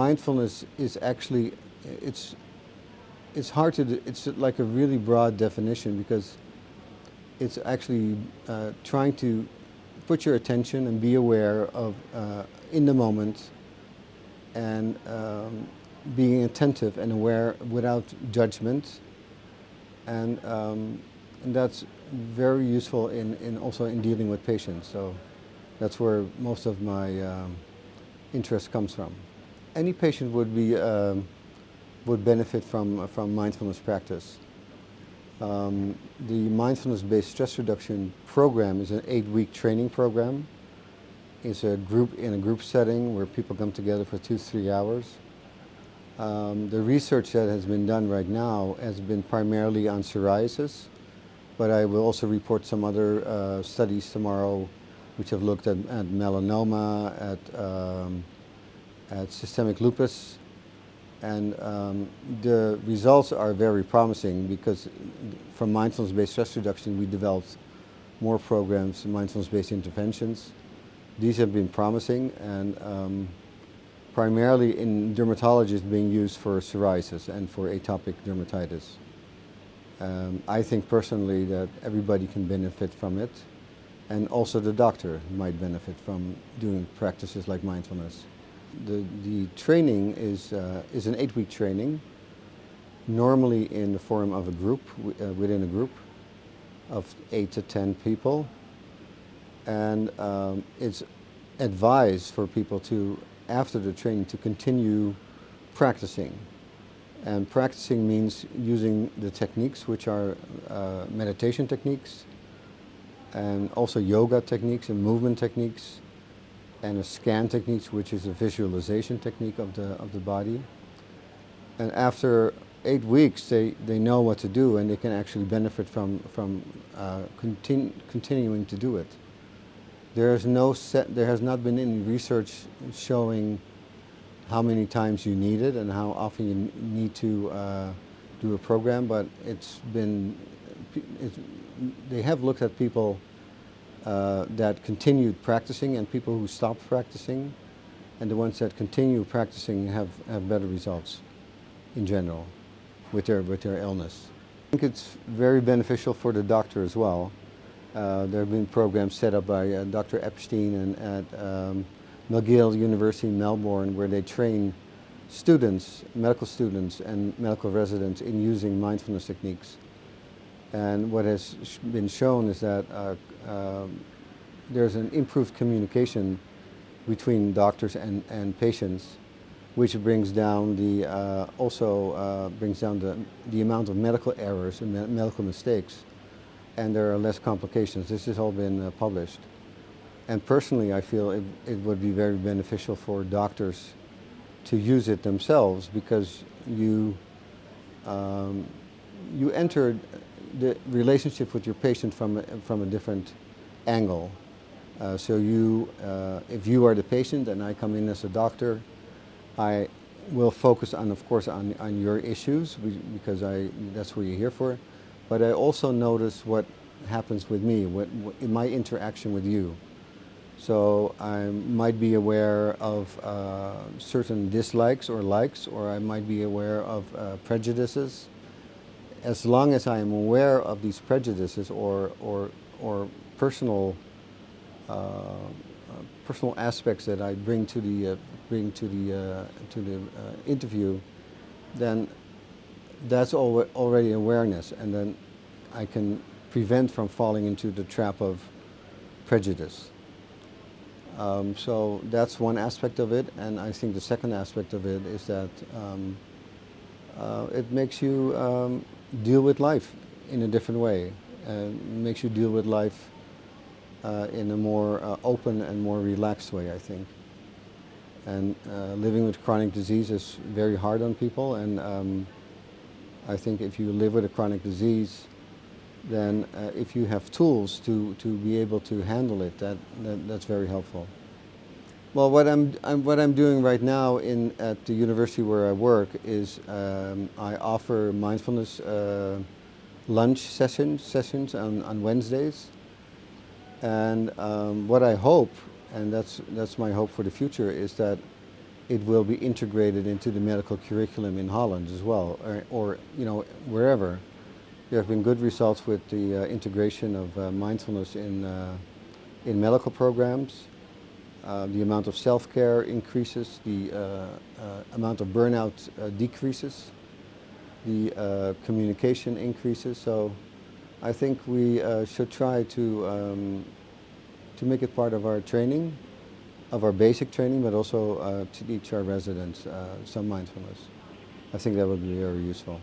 mindfulness is actually, it's, it's hard to, it's like a really broad definition because it's actually trying to put your attention and be aware of in the moment and being attentive and aware without judgment. And that's very useful in also in dealing with patients. So that's where most of my interest comes from. Any patient would benefit from mindfulness practice. The mindfulness-based stress reduction program is an 8-week training program. It's a group setting where people come together for 2-3 hours. The research that has been done right now has been primarily on psoriasis, but I will also report some other studies tomorrow which have looked at melanoma, at systemic lupus, and the results are very promising because from mindfulness-based stress reduction we developed more programs, mindfulness-based interventions. These have been promising and primarily in dermatology is being used for psoriasis and for atopic dermatitis. I think personally that everybody can benefit from it, and also the doctor might benefit from doing practices like mindfulness. The training is an 8-week training, normally in the form of a group, within a group of 8 to 10 people. And it's advised for people to, after the training, to continue practicing. And practicing means using the techniques, which are meditation techniques, and also yoga techniques and movement techniques, and a scan techniques, which is a visualization technique of the body. And after 8 weeks, they know what to do, and they can actually benefit from continuing to do it. There has not been any research showing how many times you need it and how often you need to do a program, but they have looked at people that continued practicing and people who stopped practicing, and the ones that continue practicing have better results in general with their illness. I think it's very beneficial for the doctor as well. There have been programs set up by Dr. Epstein and at McGill University in Melbourne where they train students, medical students and medical residents in using mindfulness techniques. And what has been shown is that there's an improved communication between doctors and patients, which brings down the amount of medical errors and medical mistakes, and there are less complications. This has all been published. And personally, I feel it would be very beneficial for doctors to use it themselves because you enter the relationship with your patient from a different angle. So if you are the patient and I come in as a doctor, I will focus on, of course, on your issues because that's what you're here for. But I also notice what happens with me, in my interaction with you. So I might be aware of certain dislikes or likes, or I might be aware of prejudices. As long as I am aware of these prejudices or personal aspects that I bring to the interview, then that's already awareness, and then I can prevent from falling into the trap of prejudice. So that's one aspect of it, and I think the second aspect of it is that it makes you deal with life in a different way. It makes you deal with life in a more open and more relaxed way, I think. And living with chronic disease is very hard on people, and I think if you live with a chronic disease, then if you have tools to be able to handle it, that's very helpful. Well, what I'm doing right now at the university where I work is I offer mindfulness lunch sessions on Wednesdays, and what I hope, and that's my hope for the future, is that it will be integrated into the medical curriculum in Holland as well, or wherever. There have been good results with the integration of mindfulness in medical programs. The amount of self-care increases, the amount of burnout decreases, the communication increases. So I think we should try to make it part of our training, of our basic training, but also to teach our residents some mindfulness. I think that would be very useful.